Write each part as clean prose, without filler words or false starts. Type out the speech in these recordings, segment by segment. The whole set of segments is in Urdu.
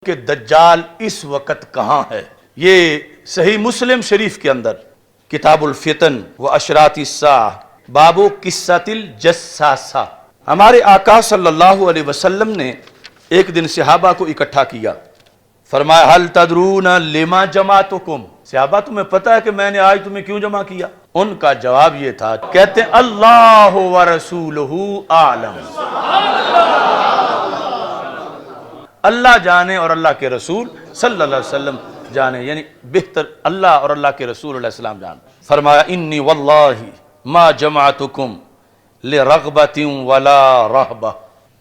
کہ دجال اس وقت کہاں ہے۔ یہ صحیح مسلم شریف کے اندر کتاب الفتن و اشراط الساعہ باب قصۃ الجساسہ، ہمارے آقا صلی اللہ علیہ وسلم نے ایک دن صحابہ کو اکٹھا کیا، فرمایا حل تدرون لما جمعتکم، صحابہ تمہیں پتہ ہے کہ میں نے آج تمہیں کیوں جمع کیا؟ ان کا جواب یہ تھا، کہتے ہیں اللہ ورسولہ اعلم، اللہ جانے اور اللہ کے رسول صلی اللہ علیہ وسلم جانے، یعنی بہتر اللہ اور اللہ کے رسول علیہ السلام جانے۔ فرمایا انی واللہ ما جمعتکم لرغبت ولا رہبہ،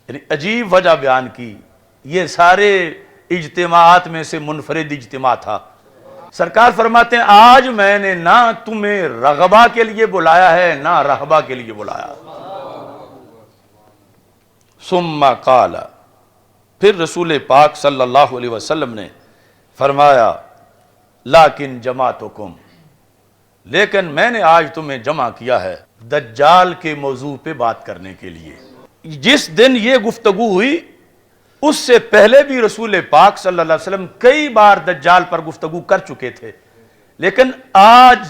یعنی عجیب وجہ بیان کی، یہ سارے اجتماعات میں سے منفرد اجتماع تھا۔ سرکار فرماتے ہیں آج میں نے نہ تمہیں رغبہ کے لیے بلایا ہے نہ رہبہ کے لیے بلایا۔ ثم قال، پھر رسول پاک صلی اللہ علیہ وسلم نے فرمایا لیکن جمعتکم، لیکن میں نے آج تمہیں جمع کیا ہے دجال کے موضوع پہ بات کرنے کے لیے۔ جس دن یہ گفتگو ہوئی اس سے پہلے بھی رسول پاک صلی اللہ علیہ وسلم کئی بار دجال پر گفتگو کر چکے تھے، لیکن آج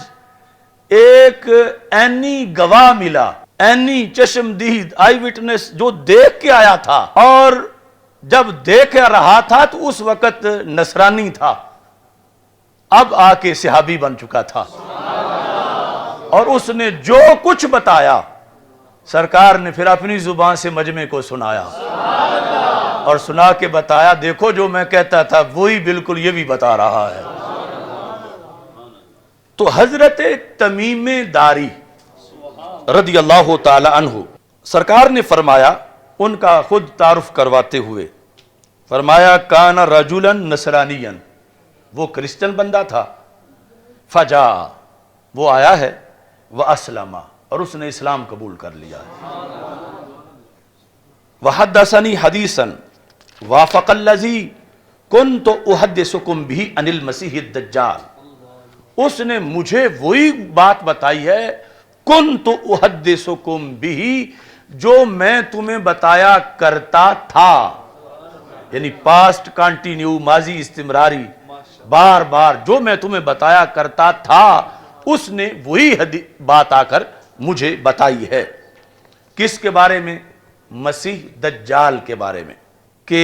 ایک عینی گواہ ملا، عینی چشمدید آئی وٹنس جو دیکھ کے آیا تھا، اور جب دیکھ رہا تھا تو اس وقت نصرانی تھا، اب آ کے صحابی بن چکا تھا، اور اس نے جو کچھ بتایا سرکار نے پھر اپنی زبان سے مجمع کو سنایا، اور سنا کے بتایا دیکھو جو میں کہتا تھا وہی بالکل یہ بھی بتا رہا ہے۔ تو حضرت تمیم داری رضی اللہ تعالی عنہ، سرکار نے فرمایا ان کا خود تعارف کرواتے ہوئے، فرمایا کان رجلا نصرانیا، وہ کرسچن بندہ تھا، فجا، وہ آیا ہے، واسلم، اور اس نے اسلام قبول کر لیا ہے، وحدثنی حدیثا وافق الذی کنت احدثکم بہ عن المسیح الدجال، اس نے مجھے وہی بات بتائی ہے کنت احدثکم بہ جو میں تمہیں بتایا کرتا تھا، یعنی پاسٹ کانٹینیو، ماضی استمراری، بار بار جو میں تمہیں بتایا کرتا تھا اس نے وہی بات آ کر مجھے بتائی ہے۔ کس کے بارے میں؟ مسیح دجال کے بارے میں، کہ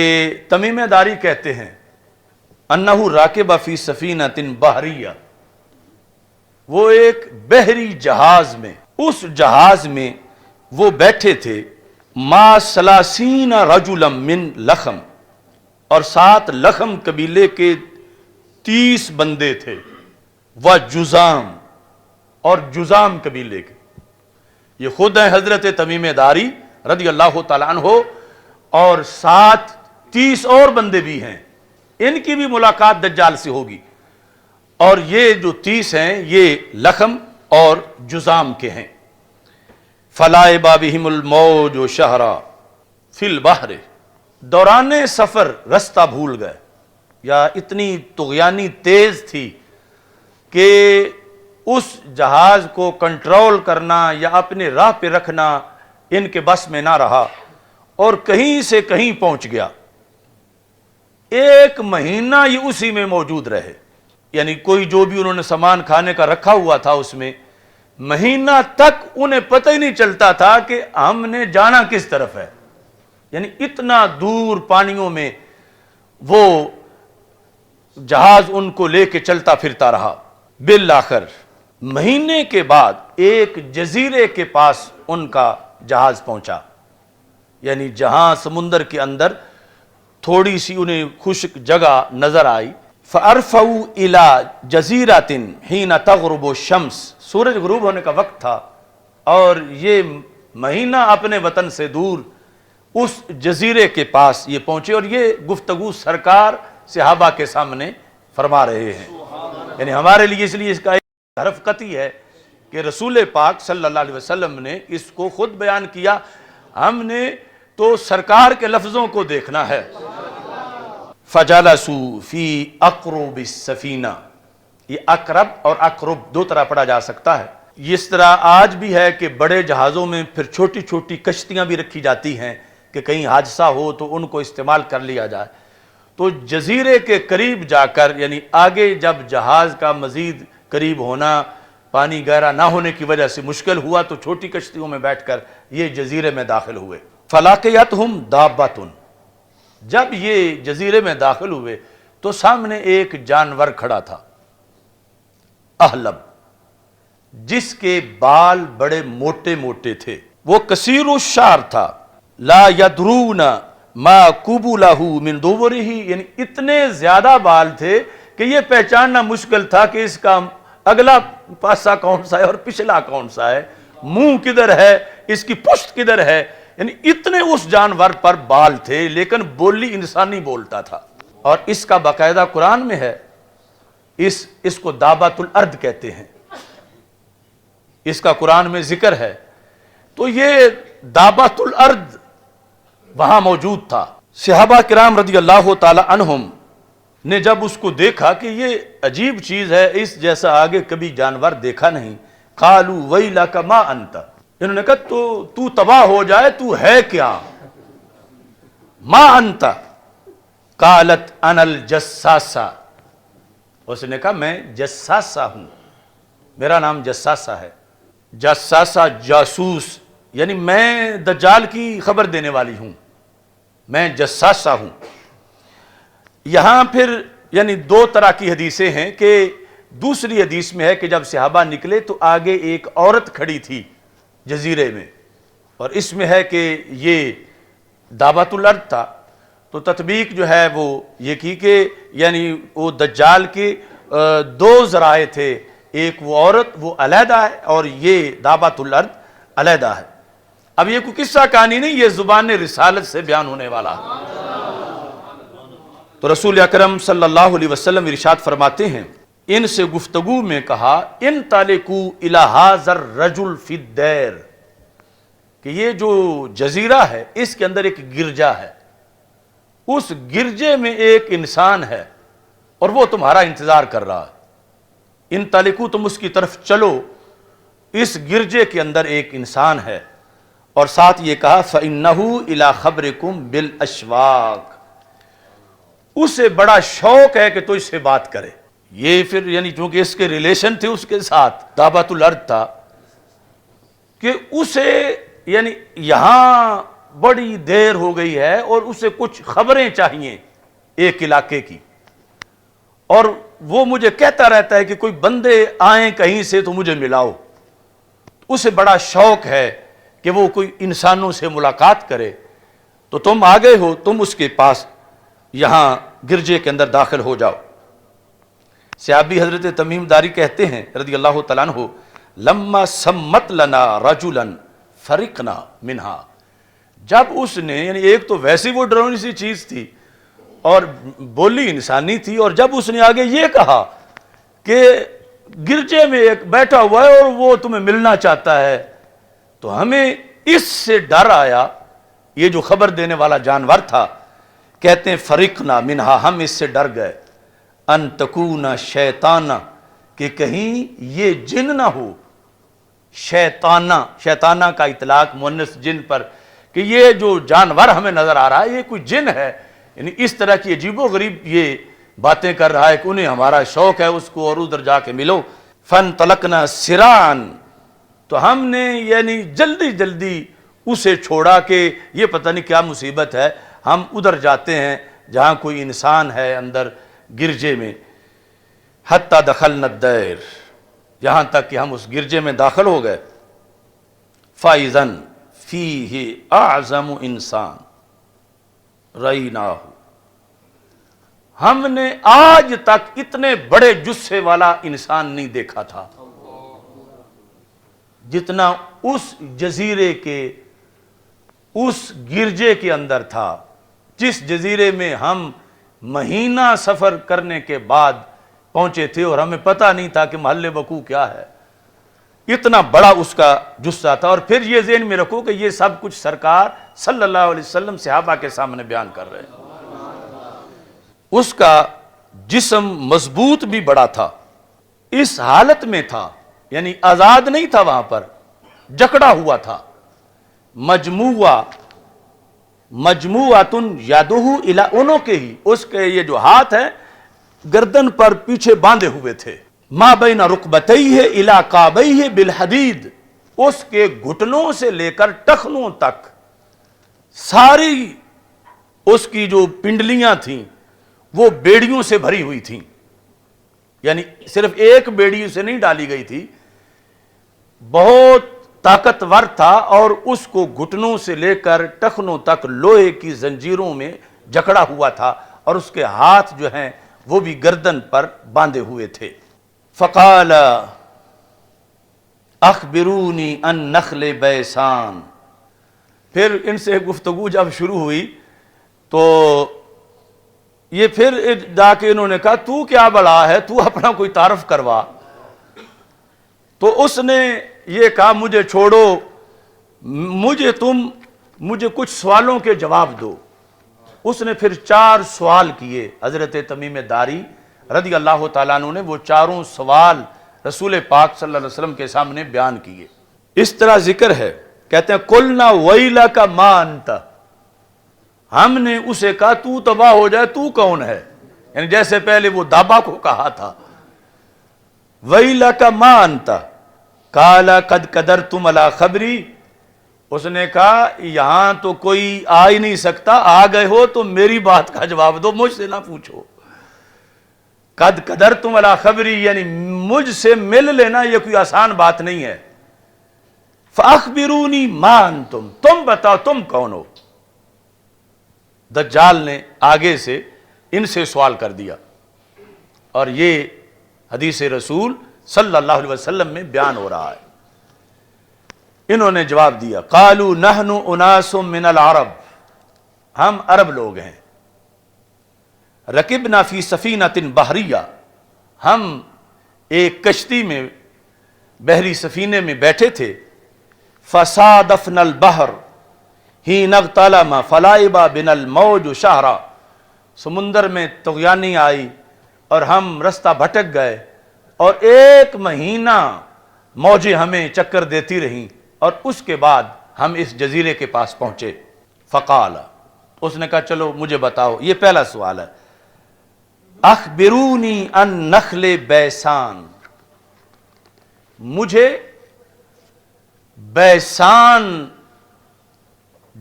تمیم داری کہتے ہیں انہ راکب فی سفینۃ بحریہ، وہ ایک بحری جہاز میں، اس جہاز میں وہ بیٹھے تھے، ما ثلاثین رجلا من لخم، اور 7 لخم قبیلے کے 30 بندے تھے، وہ جزام، اور جزام قبیلے کے، یہ خود ہیں حضرت تمیم داری رضی اللہ تعالیٰ عنہ، اور 30 اور بندے بھی ہیں، ان کی بھی ملاقات دجال سے ہوگی، اور یہ جو 30 ہیں یہ لخم اور جزام کے ہیں۔ فلائبا بہم الموج شہرا فی البحر، دوران سفر رستہ بھول گئے، یا اتنی طغیانی تیز تھی کہ اس جہاز کو کنٹرول کرنا یا اپنے راہ پہ رکھنا ان کے بس میں نہ رہا، اور کہیں سے کہیں پہنچ گیا، 1 مہینہ یہ اسی میں موجود رہے، یعنی کوئی جو بھی انہوں نے سامان کھانے کا رکھا ہوا تھا اس میں، مہینہ تک انہیں پتہ ہی نہیں چلتا تھا کہ ہم نے جانا کس طرف ہے، یعنی اتنا دور پانیوں میں وہ جہاز ان کو لے کے چلتا پھرتا رہا۔ بالآخر مہینے کے بعد ایک جزیرے کے پاس ان کا جہاز پہنچا، یعنی جہاں سمندر کے اندر تھوڑی سی انہیں خشک جگہ نظر آئی، فَأَرْفَوْا إِلَى جَزِيرَةٍ حِينَ تَغْرُبُ الشَّمْسِ، سورج غروب ہونے کا وقت تھا، اور یہ مہینہ اپنے وطن سے دور اس جزیرے کے پاس یہ پہنچے، اور یہ گفتگو سرکار صحابہ کے سامنے فرما رہے ہیں، یعنی ہمارے لیے اس لیے اس کا ایک حرف قطعی ہے کہ رسول پاک صلی اللہ علیہ وسلم نے اس کو خود بیان کیا، ہم نے تو سرکار کے لفظوں کو دیکھنا ہے۔ فَجَلَسُوا فِي أَقْرُبِ السَّفِينَةِ، یہ اقرب اور اقرب 2 طرح پڑھا جا سکتا ہے، اس طرح آج بھی ہے کہ بڑے جہازوں میں پھر چھوٹی چھوٹی کشتیاں بھی رکھی جاتی ہیں کہ کہیں حادثہ ہو تو ان کو استعمال کر لیا جائے، تو جزیرے کے قریب جا کر، یعنی آگے جب جہاز کا مزید قریب ہونا، پانی گہرا نہ ہونے کی وجہ سے مشکل ہوا، تو چھوٹی کشتیوں میں بیٹھ کر یہ جزیرے میں داخل ہوئے۔ فلاقیتہم دابۃ، جب یہ جزیرے میں داخل ہوئے تو سامنے ایک جانور کھڑا تھا، اہلب، جس کے بال بڑے موٹے موٹے تھے، وہ کثیر الشعر تھا، لا یدرون ما قبلہ من دبرہ، یعنی اتنے زیادہ بال تھے کہ یہ پہچاننا مشکل تھا کہ اس کا اگلا پاسا کون سا ہے اور پچھلا کون سا ہے، منہ کدھر ہے، اس کی پشت کدھر ہے، یعنی اتنے اس جانور پر بال تھے، لیکن بولی انسانی بولتا تھا۔ اور اس کا باقاعدہ قرآن میں ہے، اس کو دابۃ الارض کہتے ہیں، اس کا قرآن میں ذکر ہے۔ تو یہ دابۃ الارض وہاں موجود تھا۔ صحابہ کرام رضی اللہ تعالی عنہم نے جب اس کو دیکھا کہ یہ عجیب چیز ہے، اس جیسا آگے کبھی جانور دیکھا نہیں، قالوا ویلک ما انت، انہوں نے کہا تو تباہ ہو جائے، تو ہے کیا؟ ما انت، قالت انا الجساسہ، اس نے کہا میں جساسہ ہوں، میرا نام جساسہ ہے۔ جساسہ جاسوس، یعنی میں دجال کی خبر دینے والی ہوں، میں جساسہ ہوں۔ یہاں پھر یعنی دو طرح کی حدیثیں ہیں، کہ دوسری حدیث میں ہے کہ جب صحابہ نکلے تو آگے ایک عورت کھڑی تھی جزیرے میں، اور اس میں ہے کہ یہ دعوت الارض تھا۔ تو تطبیق جو ہے وہ یہ کی کہ یعنی وہ دجال کے دو ذرائع تھے، ایک وہ عورت وہ علیحدہ ہے اور یہ دعوت الارض علیحدہ ہے۔ اب یہ کوئی قصہ کہانی نہیں، یہ زبان رسالت سے بیان ہونے والا ہے۔ تو رسول اکرم صلی اللہ علیہ وسلم ارشاد فرماتے ہیں، ان سے گفتگو میں کہا انطلقوا الی ھذا الرجل فی الدیر، کہ یہ جو جزیرہ ہے اس کے اندر ایک گرجا ہے، اس گرجے میں ایک انسان ہے اور وہ تمہارا انتظار کر رہا ہے، انطلقوا، تم اس کی طرف چلو، اس گرجے کے اندر ایک انسان ہے۔ اور ساتھ یہ کہا فَإِنَّهُ إِلَىٰ خَبْرِكُمْ بِالْأَشْوَاقِ، اسے بڑا شوق ہے کہ تو اس سے بات کرے۔ یہ پھر یعنی چونکہ اس کے ریلیشن تھے اس کے ساتھ، دعوت الارض تھا، کہ اسے یعنی یہاں بڑی دیر ہو گئی ہے اور اسے کچھ خبریں چاہیے ایک علاقے کی، اور وہ مجھے کہتا رہتا ہے کہ کوئی بندے آئیں کہیں سے تو مجھے ملاؤ۔ اسے بڑا شوق ہے کہ وہ کوئی انسانوں سے ملاقات کرے، تو تم آ گئے ہو، تم اس کے پاس یہاں گرجے کے اندر داخل ہو جاؤ۔ صحابی حضرت تمیم داری کہتے ہیں رضی اللہ تعالیٰ عنہ، لما سمت لنا رجلا فرقنا منہا، جب اس نے یعنی ایک تو ویسی وہ ڈرونی سی چیز تھی اور بولی انسانی تھی، اور جب اس نے آگے یہ کہا کہ گرجے میں ایک بیٹھا ہوا ہے اور وہ تمہیں ملنا چاہتا ہے، تو ہمیں اس سے ڈر آیا، یہ جو خبر دینے والا جانور تھا، کہتے ہیں فرقنا منہا، ہم اس سے ڈر گئے، ان تکون شیطانہ، کہ کہیں یہ جن نہ ہو، شیطانہ کا اطلاق مؤنث جن پر، کہ یہ جو جانور ہمیں نظر آ رہا ہے یہ کوئی جن ہے، یعنی اس طرح کی عجیب و غریب یہ باتیں کر رہا ہے کہ انہیں ہمارا شوق ہے اس کو اور ادھر جا کے ملو۔ فانطلقنا سراعا، تو ہم نے یعنی جلدی جلدی اسے چھوڑا کہ یہ پتہ نہیں کیا مصیبت ہے، ہم ادھر جاتے ہیں جہاں کوئی انسان ہے اندر گرجے میں۔ حتی دخلنا الدیر، یہاں تک کہ ہم اس گرجے میں داخل ہو گئے۔ فَإِذًا فِيهِ أَعْظَمُ إِنسان رَأَيْنَاهُ، ہم نے آج تک اتنے بڑے جثے والا انسان نہیں دیکھا تھا جتنا اس جزیرے کے اس گرجے کے اندر تھا، جس جزیرے میں ہم مہینہ سفر کرنے کے بعد پہنچے تھے اور ہمیں پتہ نہیں تھا کہ محل وقوع کیا ہے، اتنا بڑا اس کا جثہ تھا۔ اور پھر یہ ذہن میں رکھو کہ یہ سب کچھ سرکار صلی اللہ علیہ وسلم صحابہ کے سامنے بیان کر رہے ہیں۔ اس کا جسم مضبوط بھی بڑا تھا، اس حالت میں تھا یعنی آزاد نہیں تھا، وہاں پر جکڑا ہوا تھا، مجموعہ مجموعتن یدہ الی عنقہ، اس کے یہ جو ہاتھ ہیں گردن پر پیچھے باندھے ہوئے تھے، ما بین رکبتیہ الی کعبیہ بالحدید، اس کے گھٹنوں سے لے کر ٹخنوں تک ساری اس کی جو پنڈلیاں تھیں وہ بیڑیوں سے بھری ہوئی تھیں، یعنی صرف ایک بیڑی سے نہیں ڈالی گئی تھی، بہت طاقتور تھا، اور اس کو گھٹنوں سے لے کر ٹخنوں تک لوہے کی زنجیروں میں جکڑا ہوا تھا، اور اس کے ہاتھ جو ہیں وہ بھی گردن پر باندھے ہوئے تھے۔ فقال اخبرونی عن نخل بیسان، پھر ان سے گفتگو جب شروع ہوئی تو یہ پھر جا کے انہوں نے کہا تو کیا بڑا ہے، تو اپنا کوئی تعارف کروا۔ تو اس نے یہ کہا مجھے چھوڑو، مجھے کچھ سوالوں کے جواب دو۔ اس نے پھر 4 سوال کیے، حضرت تمیم داری رضی اللہ تعالیٰ عنہ نے وہ چاروں سوال رسول پاک صلی اللہ علیہ وسلم کے سامنے بیان کیے۔ اس طرح ذکر ہے، کہتے ہیں قلنا ویلک ما انت، ہم نے اسے کہا تو تباہ ہو جائے، تو کون ہے، یعنی جیسے پہلے وہ دابا کو کہا تھا، ویلک ما انت قال قد قدرتم علی خبری، اس نے کہا یہاں تو کوئی آ ہی نہیں سکتا، آ گئے ہو تو میری بات کا جواب دو، مجھ سے نہ پوچھو۔ قد قدرتم علی خبری یعنی مجھ سے مل لینا یہ کوئی آسان بات نہیں ہے۔ فاخبرونی ما انتم، تم بتاؤ تم کون ہو۔ دجال نے آگے سے ان سے سوال کر دیا، اور یہ حدیث رسول صلی اللہ علیہ وسلم میں بیان ہو رہا ہے۔ انہوں نے جواب دیا، قالوا نحن اناس من العرب، ہم عرب لوگ ہیں، رکبنا فی سفینۃ بحریہ، ہم ایک کشتی میں بحری سفینے میں بیٹھے تھے، فصادفنا البحر حین اغتلم فلعب بنا الموج شہرا، سمندر میں طغیانی آئی اور ہم رستہ بھٹک گئے، اور 1 مہینہ موجیں ہمیں چکر دیتی رہیں، اور اس کے بعد ہم اس جزیرے کے پاس پہنچے۔ فقال، اس نے کہا چلو مجھے بتاؤ، یہ پہلا سوال ہے، اخبرونی عن نخل بیسان، مجھے بیسان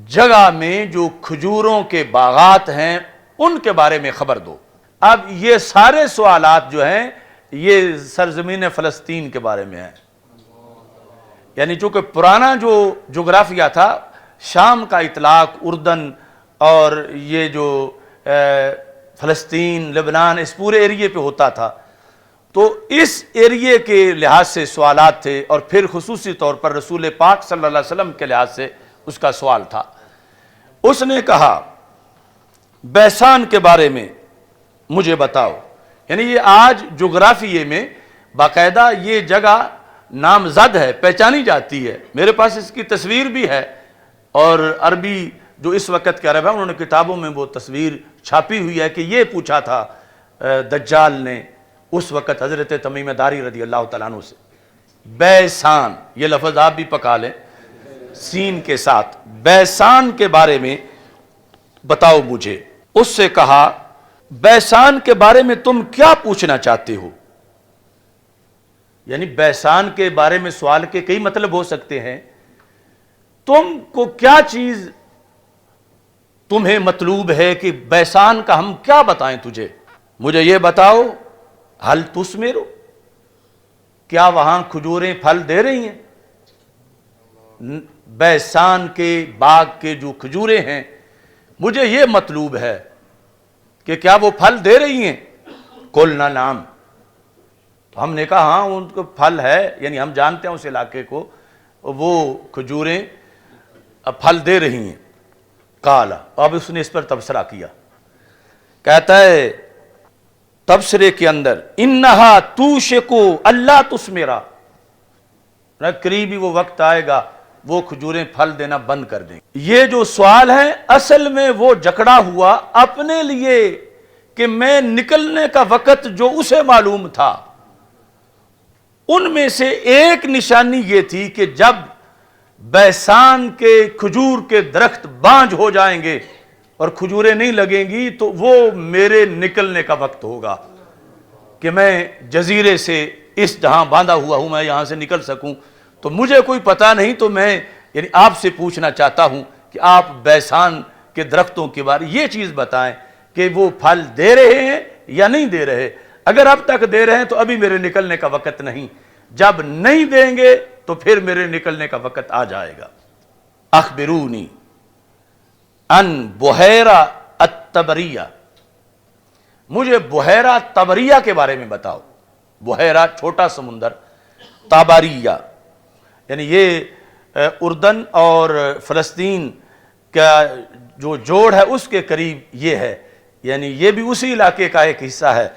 جگہ میں جو کھجوروں کے باغات ہیں ان کے بارے میں خبر دو۔ اب یہ سارے سوالات جو ہیں یہ سرزمین فلسطین کے بارے میں ہیں، یعنی چونکہ پرانا جو جغرافیہ تھا، شام کا اطلاق اردن اور یہ جو فلسطین، لبنان، اس پورے ایریے پہ ہوتا تھا، تو اس ایریے کے لحاظ سے سوالات تھے، اور پھر خصوصی طور پر رسول پاک صلی اللہ علیہ وسلم کے لحاظ سے اس کا سوال تھا۔ اس نے کہا بیسان کے بارے میں مجھے بتاؤ، یعنی یہ آج جغرافیے میں باقاعدہ یہ جگہ نامزد ہے، پہچانی جاتی ہے، میرے پاس اس کی تصویر بھی ہے، اور عربی جو اس وقت کے عرب ہیں انہوں نے کتابوں میں وہ تصویر چھاپی ہوئی ہے کہ یہ پوچھا تھا دجال نے اس وقت حضرت تمیم داری رضی اللہ تعالیٰ عنہ سے، بیسان، یہ لفظ آپ بھی پکا لیں سین کے ساتھ، بیسان کے بارے میں بتاؤ مجھے۔ اس سے کہا بیسان کے بارے میں تم کیا پوچھنا چاہتے ہو، یعنی بیسان کے بارے میں سوال کے کئی مطلب ہو سکتے ہیں، تم کو کیا چیز تمہیں مطلوب ہے کہ بیسان کا ہم کیا بتائیں تجھے، مجھے یہ بتاؤ، حل تثمر، کیا وہاں کھجوریں پھل دے رہی ہیں؟ بیسان کے باغ کے جو کھجوریں ہیں مجھے یہ مطلوب ہے کہ کیا وہ پھل دے رہی ہیں؟ قلنا نعم، تو ہم نے کہا ہاں ان کو پھل ہے، یعنی ہم جانتے ہیں اس علاقے کو، وہ کھجوریں پھل دے رہی ہیں۔ قال، اب اس نے اس پر تبصرہ کیا، کہتا ہے تبصرے کے اندر انہا توشکو اللہ تثمرا، قریبی وہ وقت آئے گا وہ کھجوریں پھل دینا بند کر دیں۔ یہ جو سوال ہے اصل میں وہ جکڑا ہوا اپنے لیے کہ میں نکلنے کا وقت جو اسے معلوم تھا، ان میں سے ایک نشانی یہ تھی کہ جب بیسان کے کھجور کے درخت بانج ہو جائیں گے اور کھجوریں نہیں لگیں گی تو وہ میرے نکلنے کا وقت ہوگا کہ میں جزیرے سے اس جہاں باندھا ہوا ہوں میں یہاں سے نکل سکوں. تو مجھے کوئی پتہ نہیں, تو میں یعنی آپ سے پوچھنا چاہتا ہوں کہ آپ بیسان کے درختوں کے بارے یہ چیز بتائیں کہ وہ پھل دے رہے ہیں یا نہیں دے رہے. اگر اب تک دے رہے ہیں تو ابھی میرے نکلنے کا وقت نہیں, جب نہیں دیں گے تو پھر میرے نکلنے کا وقت آ جائے گا. اخبرونی ان بحیرہ الطبریہ, مجھے بحیرہ طبریہ کے بارے میں بتاؤ. بحیرہ چھوٹا سمندر, طبریہ یعنی یہ اردن اور فلسطین کا جو جوڑ ہے اس کے قریب یہ ہے, یعنی یہ بھی اسی علاقے کا ایک حصہ ہے.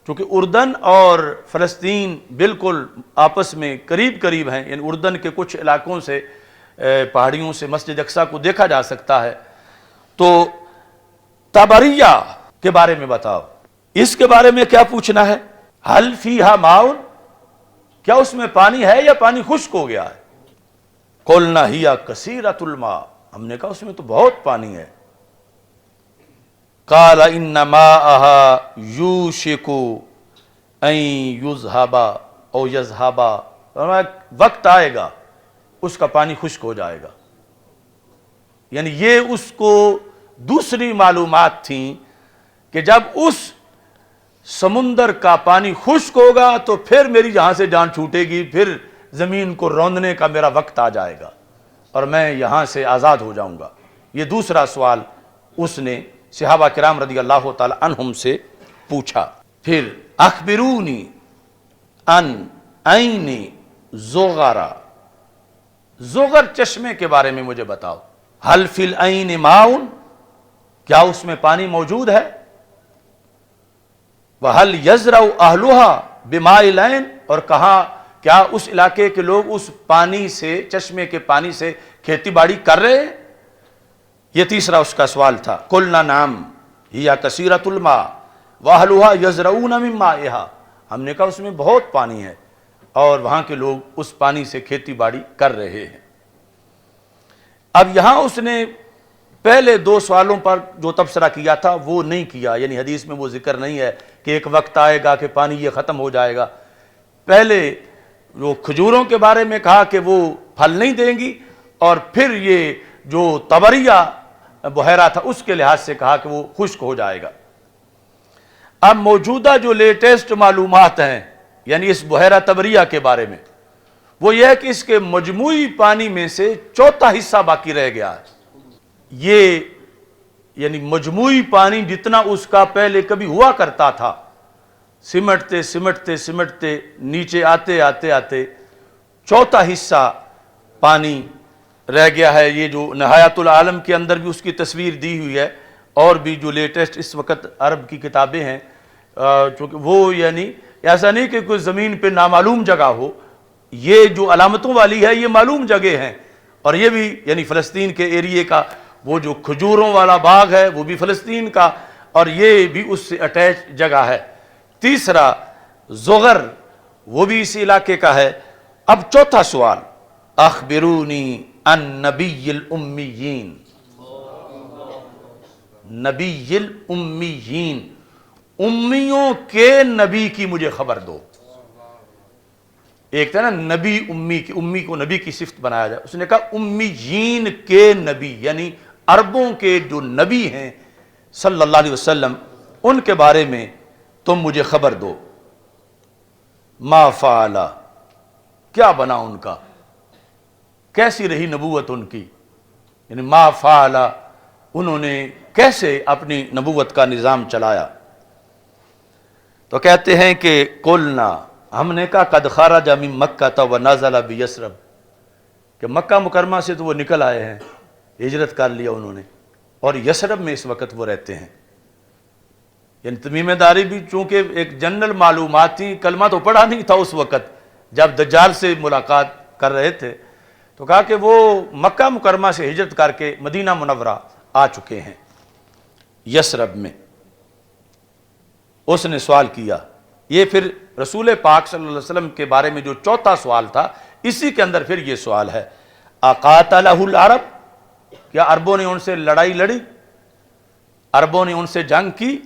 چونکہ اردن اور فلسطین بالکل آپس میں قریب قریب ہیں, یعنی اردن کے کچھ علاقوں سے پہاڑیوں سے مسجد اقصیٰ کو دیکھا جا سکتا ہے. تو طبریہ کے بارے میں بتاؤ. اس کے بارے میں کیا پوچھنا ہے؟ حل فیہا ماء, کیا اس میں پانی ہے یا پانی خشک ہو گیا ہے؟ قلنا ہی کثیرۃ الماء, ہم نے کہا اس میں تو بہت پانی ہے. قال ان ماءها یوشک ان یذهب او یذهب, وقت آئے گا اس کا پانی خشک ہو جائے گا. یعنی یہ اس کو دوسری معلومات تھیں کہ جب اس سمندر کا پانی خشک ہوگا تو پھر میری یہاں سے جان چھوٹے گی, پھر زمین کو روندنے کا میرا وقت آ جائے گا اور میں یہاں سے آزاد ہو جاؤں گا. یہ دوسرا سوال اس نے صحابہ کرام رضی اللہ تعالی عنہم سے پوچھا. پھر اخبرونی ان عین زغرا, زغر چشمے کے بارے میں مجھے بتاؤ. حل فی العین ماء, کیا اس میں پانی موجود ہے؟ وَهَلْ يَزْرَعُ أَهْلُهَا بِمَاءِ الْعَيْنِ, اور کہاں کیا اس علاقے کے لوگ اس پانی سے, چشمے کے پانی سے کھیتی باڑی کر رہے ہیں؟ یہ تیسرا اس کا سوال تھا. قُلْنَا نَعَمْ هِيَ كَثِيرَةُ الْمَاءِ وَأَهْلُهَا يَزْرَعُونَ مِن مَّائِهَا, ہم نے کہا اس میں بہت پانی ہے اور وہاں کے لوگ اس پانی سے کھیتی باڑی کر رہے ہیں. اب یہاں اس نے پہلے دو سوالوں پر جو تبصرہ کیا تھا وہ نہیں کیا, یعنی حدیث میں وہ ذکر نہیں ہے کہ ایک وقت آئے گا کہ پانی یہ ختم ہو جائے گا. پہلے جو کھجوروں کے بارے میں کہا کہ وہ پھل نہیں دیں گی, اور پھر یہ جو طبریہ بحیرہ تھا اس کے لحاظ سے کہا کہ وہ خشک ہو جائے گا. اب موجودہ جو لیٹسٹ معلومات ہیں یعنی اس بحیرہ طبریہ کے بارے میں, وہ یہ ہے کہ اس کے مجموعی پانی میں سے چوتھا حصہ باقی رہ گیا ہے. یہ یعنی مجموعی پانی جتنا اس کا پہلے کبھی ہوا کرتا تھا, سمٹتے سمٹتے سمٹتے نیچے آتے آتے آتے چوتھا حصہ پانی رہ گیا ہے. یہ جو نہایت العالم کے اندر بھی اس کی تصویر دی ہوئی ہے, اور بھی جو لیٹسٹ اس وقت عرب کی کتابیں ہیں, چونکہ وہ یعنی ایسا نہیں کہ کوئی زمین پہ نامعلوم جگہ ہو, یہ جو علامتوں والی ہے یہ معلوم جگہ ہیں, اور یہ بھی یعنی فلسطین کے ایریے کا وہ جو کھجوروں والا باغ ہے وہ بھی فلسطین کا, اور یہ بھی اس سے اٹیچ جگہ ہے. تیسرا زغر وہ بھی اسی علاقے کا ہے. اب چوتھا سوال, اخبرونی عن نبی الامیین, نبی الامیین, امیوں کے نبی کی مجھے خبر دو. ایک تھا نا نبی امی کی, امی کو نبی کی صفت بنایا جائے, اس نے کہا امیین کے نبی, یعنی عربوں کے جو نبی ہیں صلی اللہ علیہ وسلم ان کے بارے میں تم مجھے خبر دو. ما فعل, کیا بنا ان کا, کیسی رہی نبوت ان کی, یعنی ما فعل انہوں نے کیسے اپنی نبوت کا نظام چلایا. تو کہتے ہیں کہ قلنا, ہم نے کہا قد خرج من مکہ ونزل بیثرب, کہ مکہ مکرمہ سے تو وہ نکل آئے ہیں, ہجرت کر لیا انہوں نے, اور یثرب میں اس وقت وہ رہتے ہیں. یعنی تمیم داری بھی چونکہ ایک جنرل معلومات تھی, کلمہ تو پڑھا نہیں تھا اس وقت جب دجال سے ملاقات کر رہے تھے, تو کہا کہ وہ مکہ مکرمہ سے ہجرت کر کے مدینہ منورہ آ چکے ہیں یثرب میں. اس نے سوال کیا. یہ پھر رسول پاک صلی اللہ علیہ وسلم کے بارے میں جو چوتھا سوال تھا اسی کے اندر پھر یہ سوال ہے. اقاتلہ العرب، کیا عربوں نے ان سے لڑائی لڑی، عربوں نے ان سے جنگ کی،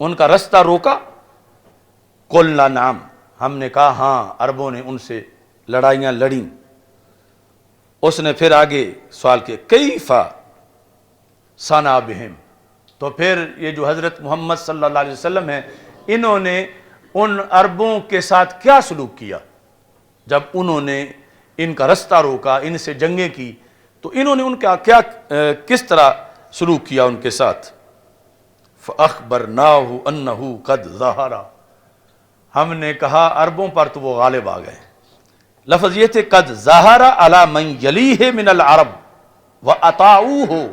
ان کا رستہ روکا؟ قلنا نعم، ہم نے کہا ہاں عربوں نے ان سے لڑائیاں لڑیں۔ اس نے پھر آگے سوال کیا کیف صنع بہم، تو پھر یہ جو حضرت محمد صلی اللہ علیہ وسلم ہیں انہوں نے ان عربوں کے ساتھ کیا سلوک کیا جب انہوں نے ان کا رستہ روکا، ان سے جنگیں کی، تو انہوں نے ان کا کیا کس طرح سلوک کیا ان کے ساتھ؟ فَأَخْبَرْنَاهُ أَنَّهُ قَدْ ظَهَرَ، ہم نے کہا عربوں پر تو وہ غالب آ گئے۔ لفظ یہ تھے قد ظہر علی من یلیہ من العرب وَأَطَاعُوهُ،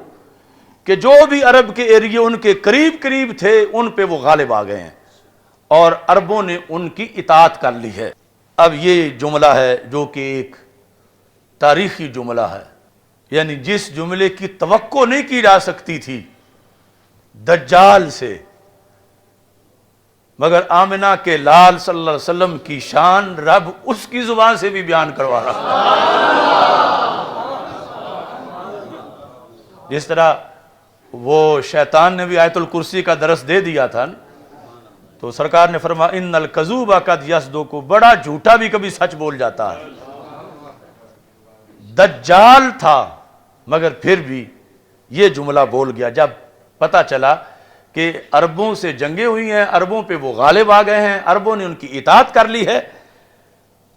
کہ جو بھی عرب کے ایریے ان کے قریب قریب تھے ان پہ وہ غالب آ گئے ہیں اور عربوں نے ان کی اطاعت کر لی ہے۔ اب یہ جملہ ہے جو کہ ایک تاریخی جملہ ہے، یعنی جس جملے کی توقع نہیں کی جا سکتی تھی دجال سے، مگر آمنہ کے لال صلی اللہ علیہ وسلم کی شان رب اس کی زبان سے بھی بیان کروا رہا جس طرح وہ شیطان نے بھی آیت الکرسی کا درس دے دیا تھا، تو سرکار نے فرمایا ان الکذوب قد یصدق، بڑا جھوٹا بھی کبھی سچ بول جاتا ہے۔ دجال تھا مگر پھر بھی یہ جملہ بول گیا جب پتہ چلا کہ عربوں سے جنگیں ہوئی ہیں، عربوں پہ وہ غالب آ گئے ہیں، عربوں نے ان کی اطاعت کر لی ہے،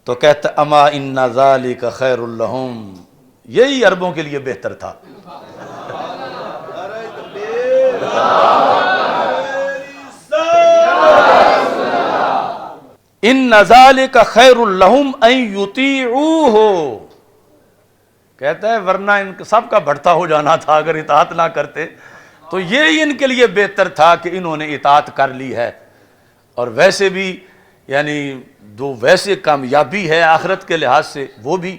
تو کہتا اما ان ذالک خیر لہم، یہی عربوں کے لیے بہتر تھا۔ ان ذالک خیر لہم ان یطیعوہ، کہتا ہے ورنہ ان سب کا بھٹتا ہو جانا تھا اگر اطاعت نہ کرتے، تو یہ ان کے لیے بہتر تھا کہ انہوں نے اطاعت کر لی ہے۔ اور ویسے بھی یعنی جو ویسے کامیابی ہے آخرت کے لحاظ سے وہ بھی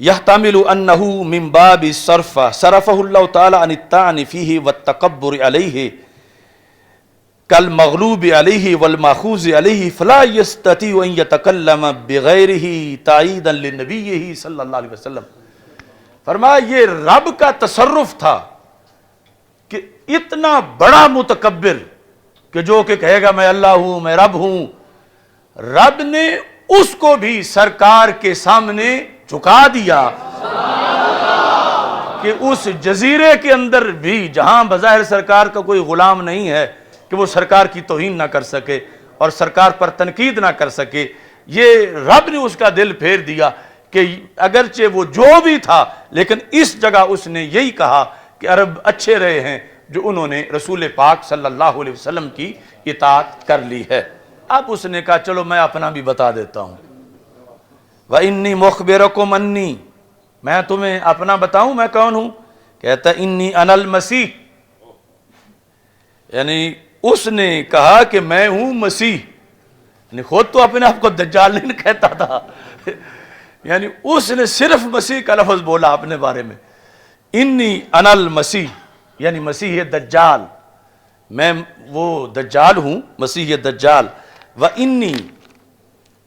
یحتمل انہ من باب الصرف صرفہ اللہ تعالی عن الطعن فیہ والتکبر علیہ کالمغلوب علیہ والماخوذ علیہ فلا یستطیع ان یتکلم بغیرہ تائیدا لنبیہ صلی اللہ علیہ وسلم۔ فرمایا یہ رب کا تصرف تھا کہ اتنا بڑا متکبر کہ جو کہ کہے گا میں اللہ ہوں، میں رب ہوں، رب نے اس کو بھی سرکار کے سامنے جھکا دیا کہ اس جزیرے کے اندر بھی جہاں بظاہر سرکار کا کوئی غلام نہیں ہے کہ وہ سرکار کی توہین نہ کر سکے اور سرکار پر تنقید نہ کر سکے، یہ رب نے اس کا دل پھیر دیا کہ اگرچہ وہ جو بھی تھا لیکن اس جگہ اس نے یہی کہا کہ عرب اچھے رہے ہیں جو انہوں نے رسول پاک صلی اللہ علیہ وسلم کی اطاعت کر لی ہے۔ اب اس نے کہا چلو میں اپنا بھی بتا دیتا ہوں، وَإِنِّي مُخْبِرَكُمْ أَنِّي، میں تمہیں اپنا بتاؤں میں کون ہوں؟ کہتا انی انا المسیح، یعنی اس نے کہا کہ میں ہوں مسیح، یعنی خود تو اپنے آپ کو دجال نہیں کہتا تھا، یعنی اس نے صرف مسیح کا لفظ بولا اپنے بارے میں، انی انا المسیح، یعنی مسیح دجال، میں وہ دجال ہوں، مسیح دجال۔ وَإِنِّي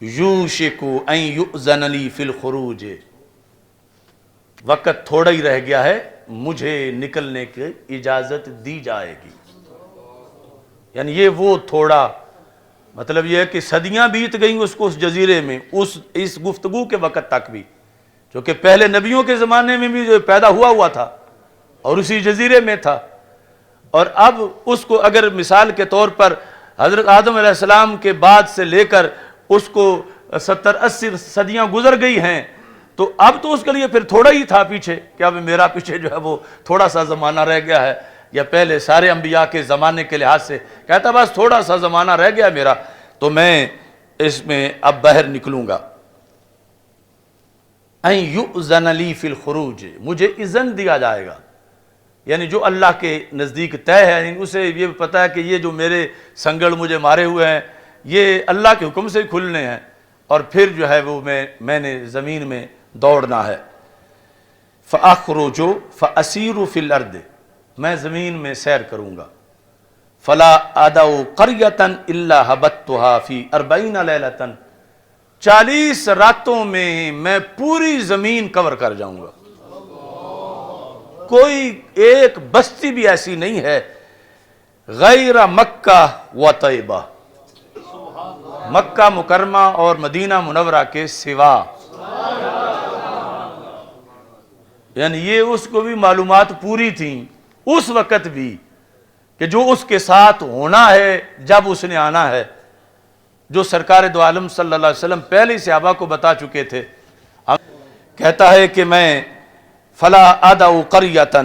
یوشک ان یؤذن لی فی الخروج، وقت تھوڑا ہی رہ گیا ہے مجھے نکلنے کی اجازت دی جائے گی، یعنی یہ وہ تھوڑا مطلب یہ ہے کہ صدیاں بیت گئیں اس کو اس جزیرے میں، اس گفتگو کے وقت تک بھی، جو کہ پہلے نبیوں کے زمانے میں بھی جو پیدا ہوا تھا اور اسی جزیرے میں تھا، اور اب اس کو اگر مثال کے طور پر حضرت آدم علیہ السلام کے بعد سے لے کر اس کو 70-80 صدیاں گزر گئی ہیں، تو اب تو اس کے لیے پھر تھوڑا ہی تھا پیچھے کہ اب میرا پیچھے جو ہے وہ تھوڑا سا زمانہ رہ گیا ہے، یا پہلے سارے انبیاء کے زمانے کے لحاظ سے کہتا بس تھوڑا سا زمانہ رہ گیا میرا تو میں اس میں اب باہر نکلوں گا۔ ان یؤذن لی فی الخروج، مجھے اذن دیا جائے گا، یعنی جو اللہ کے نزدیک طے ہے، یعنی اسے یہ پتہ ہے کہ یہ جو میرے سنگڑ مجھے مارے ہوئے ہیں یہ اللہ کے حکم سے کھلنے ہیں، اور پھر جو ہے وہ میں نے زمین میں دوڑنا ہے۔ فَأَخْرُجُ فَأَسِيرُ فِي الْأَرْضِ، میں زمین میں سیر کروں گا۔ فَلَا أَدَعُ قَرْيَةً إِلَّا هَبَتُّهَا فِي 40 لَيْلَةً، 40 راتوں میں میں پوری زمین کور کر جاؤں گا۔ کوئی ایک بستی بھی ایسی نہیں ہے غیر مکہ و طیبہ، مکہ مکرمہ اور مدینہ منورہ کے سوا. یعنی یہ اس کو بھی معلومات پوری تھیں اس وقت بھی کہ جو اس کے ساتھ ہونا ہے جب اس نے آنا ہے، جو سرکار دو عالم صلی اللہ علیہ وسلم پہلے صحابہ کو بتا چکے تھے. کہتا ہے کہ میں فلا ادعو قریۃ،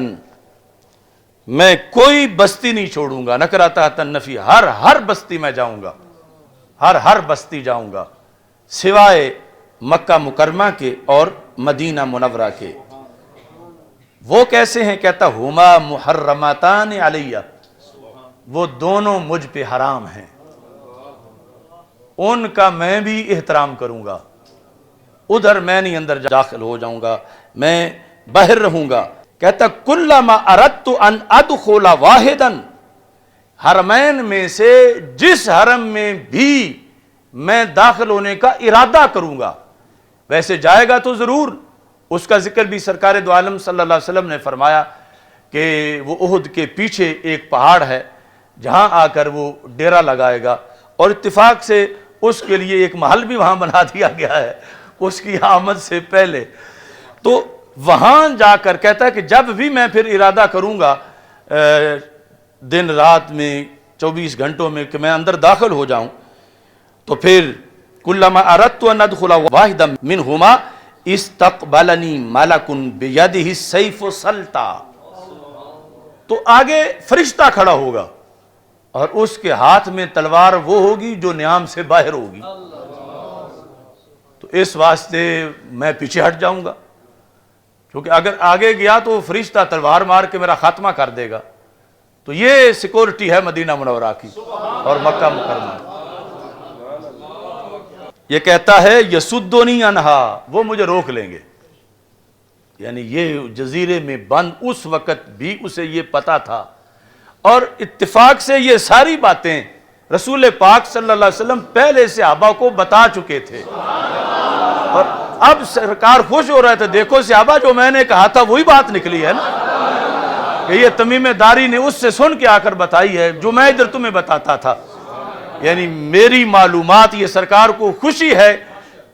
میں کوئی بستی نہیں چھوڑوں گا، نکرۃ النفی، ہر بستی میں جاؤں گا، ہر بستی جاؤں گا سوائے مکہ مکرمہ کے اور مدینہ منورہ کے. وہ کیسے ہیں؟ کہتا ہما محرماتان علیہ، وہ دونوں مجھ پہ حرام ہیں، ان کا میں بھی احترام کروں گا. ادھر میں نہیں اندر داخل ہو جاؤں گا، میں باہر رہوں گا. کہتا کلما اردت ان ادخل واحدا، حرمین میں سے جس حرم میں بھی میں داخل ہونے کا ارادہ کروں گا، ویسے جائے گا تو ضرور. اس کا ذکر بھی سرکار دو عالم صلی اللہ علیہ وسلم نے فرمایا کہ وہ احد کے پیچھے ایک پہاڑ ہے جہاں آ کر وہ ڈیرا لگائے گا، اور اتفاق سے اس کے لیے ایک محل بھی وہاں بنا دیا گیا ہے اس کی آمد سے پہلے. تو وہاں جا کر کہتا ہے کہ جب بھی میں پھر ارادہ کروں گا دن رات میں 24 گھنٹوں میں کہ میں اندر داخل ہو جاؤں، تو پھر کلما اردت ان ادخل واحدا منہما استقبلنی ملک بیدہ السیف سلطا، تو آگے فرشتہ کھڑا ہوگا اور اس کے ہاتھ میں تلوار وہ ہوگی جو نیام سے باہر ہوگی. تو اس واسطے میں پیچھے ہٹ جاؤں گا، کیونکہ اگر آگے گیا تو فرشتہ تلوار مار کے میرا خاتمہ کر دے گا. تو یہ سیکورٹی ہے مدینہ منورہ کی اور مکہ مکرمہ. یہ کہتا ہے یسدونی عنہا، وہ مجھے روک لیں گے. یعنی یہ جزیرے میں بند اس وقت بھی اسے یہ پتا تھا، اور اتفاق سے یہ ساری باتیں رسول پاک صلی اللہ علیہ وسلم پہلے صحابہ کو بتا چکے تھے. اور اب سرکار خوش ہو رہے تھے، دیکھو صحابہ جو میں نے کہا تھا وہی بات نکلی ہے نا، کہ یہ تمیم داری نے اس سے سن کے آ کر بتائی ہے جو میں ادھر تمہیں بتاتا تھا. یعنی میری معلومات، یہ سرکار کو خوشی ہے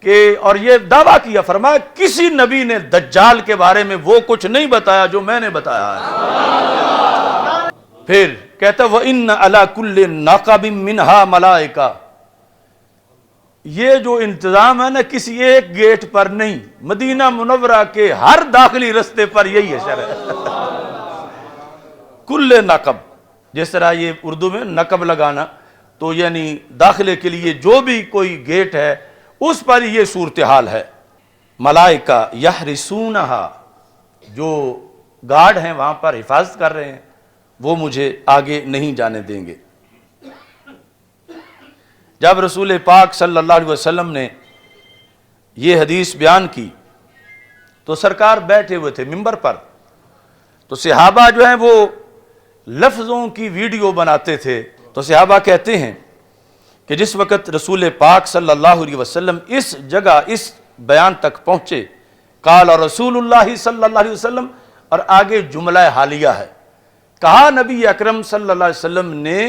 کہ، اور یہ دعویٰ کیا، فرمایا کسی نبی نے دجال کے بارے میں وہ کچھ نہیں بتایا جو میں نے بتایا ہے. پھر کہتا وَإِنَّ عَلَى كُلِّ نَقَبٍ مِّنْهَا مَلَائِكَةٌ، یہ جو انتظام ہے نا کسی ایک گیٹ پر نہیں، مدینہ منورہ کے ہر داخلی رستے پر یہی ہے شرع. کل نقب، جس طرح یہ اردو میں نقب لگانا، تو یعنی داخلے کے لیے جو بھی کوئی گیٹ ہے اس پر یہ صورتحال ہے. ملائکہ یحرسونہا، جو گارڈ ہیں وہاں پر حفاظت کر رہے ہیں، وہ مجھے آگے نہیں جانے دیں گے. جب رسول پاک صلی اللہ علیہ وسلم نے یہ حدیث بیان کی تو سرکار بیٹھے ہوئے تھے ممبر پر، تو صحابہ جو ہیں وہ لفظوں کی ویڈیو بناتے تھے. تو صحابہ کہتے ہیں کہ جس وقت رسول پاک صلی اللہ علیہ وسلم اس جگہ اس بیان تک پہنچے، قال رسول اللہ صلی اللہ علیہ وسلم، اور آگے جملہ حالیہ ہے، کہا نبی اکرم صلی اللہ علیہ وسلم نے،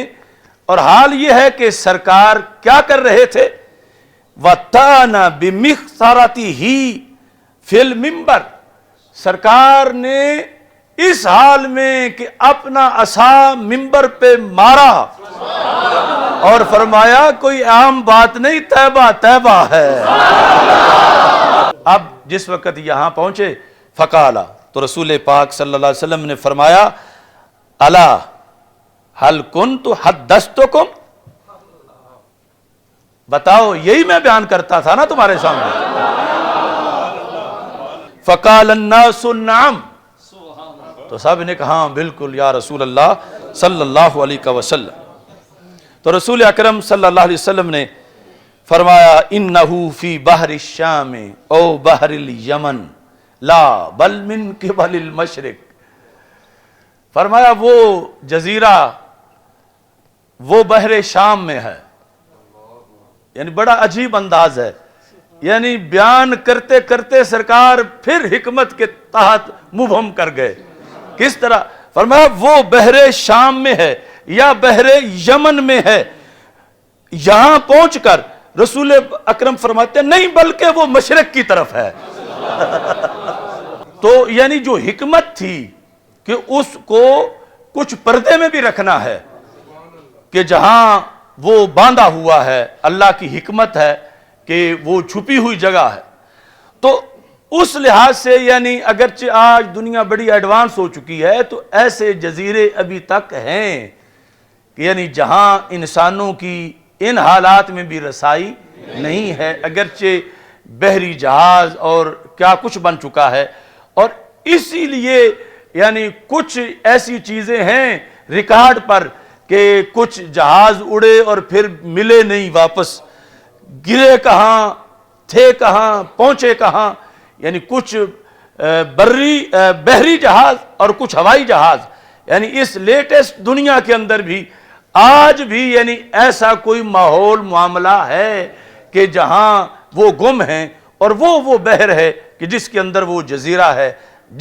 اور حال یہ ہے کہ سرکار کیا کر رہے تھے، وَتَانَ بِمِخْصَرَتِهِ فِي الْمِنْبَرِ، سرکار نے اس حال میں کہ اپنا عصا منبر پہ مارا اور فرمایا کوئی عام بات نہیں، طیبہ طیبہ ہے. اب جس وقت یہاں پہنچے فقالا، تو رسول پاک صلی اللہ علیہ وسلم نے فرمایا الا هل كنت حدثتكم، بتاؤ یہی میں بیان کرتا تھا نا تمہارے سامنے. فقال الناس نعم، تو سب نے کہا بالکل یا رسول اللہ صلی اللہ علیہ وسلم. تو رسول اکرم صلی اللہ علیہ وسلم نے فرمایا انہو فی بحر الشام او بحر الیمن لا بل من قبل المشرق، فرمایا وہ جزیرہ وہ بحر شام میں ہے. یعنی بڑا عجیب انداز ہے، یعنی بیان کرتے کرتے سرکار پھر حکمت کے تحت مبہم کر گئے کس طرح؟ فرمایا وہ بحر شام میں ہے یا بحر یمن میں ہے، یہاں پہنچ کر رسول اکرم فرماتے ہیں نہیں بلکہ وہ مشرق کی طرف ہے۔ تو یعنی جو حکمت تھی کہ اس کو کچھ پردے میں بھی رکھنا ہے کہ جہاں وہ باندھا ہوا ہے، اللہ کی حکمت ہے کہ وہ چھپی ہوئی جگہ ہے۔ تو اس لحاظ سے یعنی اگرچہ آج دنیا بڑی ایڈوانس ہو چکی ہے تو ایسے جزیرے ابھی تک ہیں کہ یعنی جہاں انسانوں کی ان حالات میں بھی رسائی نہیں ہے، اگرچہ بحری جہاز اور کیا کچھ بن چکا ہے، اور اسی لیے یعنی کچھ ایسی چیزیں ہیں ریکارڈ پر کہ کچھ جہاز اڑے اور پھر ملے نہیں واپس، گرے کہاں تھے، کہاں پہنچے کہاں، یعنی کچھ بحری جہاز اور کچھ ہوائی جہاز، یعنی اس لیٹسٹ دنیا کے اندر بھی آج بھی یعنی ایسا کوئی ماحول معاملہ ہے کہ جہاں وہ گم ہیں، اور وہ بحر ہے کہ جس کے اندر وہ جزیرہ ہے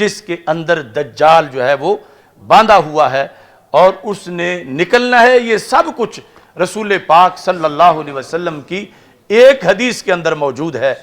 جس کے اندر دجال جو ہے وہ باندھا ہوا ہے اور اس نے نکلنا ہے۔ یہ سب کچھ رسول پاک صلی اللہ علیہ وسلم کی ایک حدیث کے اندر موجود ہے۔